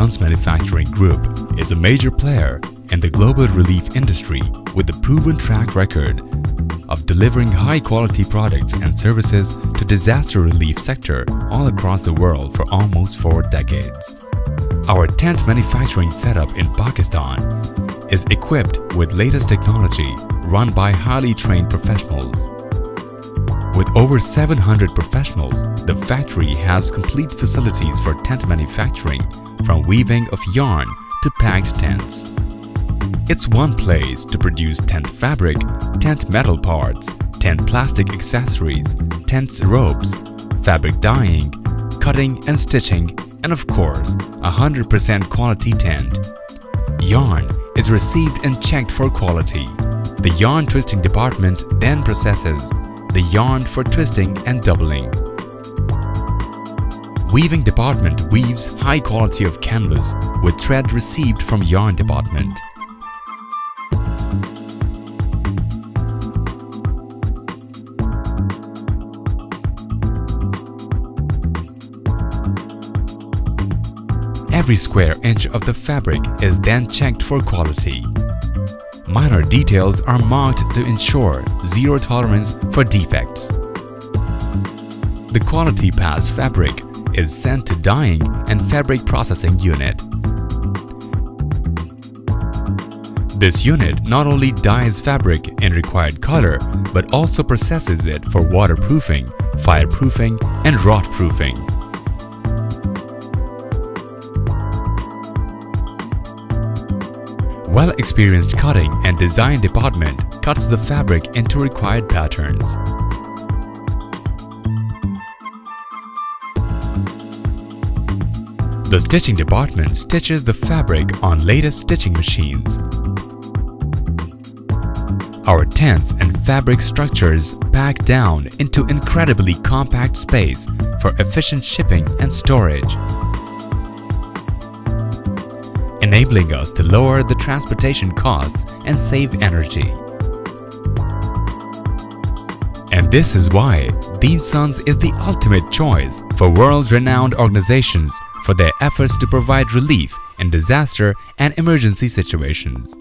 Sons Manufacturing Group is a major player in the global relief industry with a proven track record of delivering high-quality products and services to disaster relief sector all across the world for almost 4 decades. Our tent manufacturing setup in Pakistan is equipped with latest technology run by highly trained professionals. With over 700 professionals, the factory has complete facilities for tent manufacturing, from weaving of yarn to packed tents. It's one place to produce tent fabric, tent metal parts, tent plastic accessories, tents ropes, fabric dyeing, cutting and stitching, and of course, 100% quality tent. Yarn is received and checked for quality. The yarn twisting department then processes the yarn for twisting and doubling. Weaving department weaves high quality of canvas with thread received from yarn department. Every square inch of the fabric is then checked for quality. Minor details are marked to ensure zero tolerance for defects. The quality passed fabric is sent to dyeing and fabric processing unit. This unit not only dyes fabric in required color but also processes it for waterproofing, fireproofing and rot-proofing. Well-experienced cutting and design department cuts the fabric into required patterns. The stitching department stitches the fabric on latest stitching machines. Our tents and fabric structures pack down into incredibly compact space for efficient shipping and storage, enabling us to lower the transportation costs and save energy. And this is why DIHAD Sons is the ultimate choice for world-renowned organizations for their efforts to provide relief in disaster and emergency situations.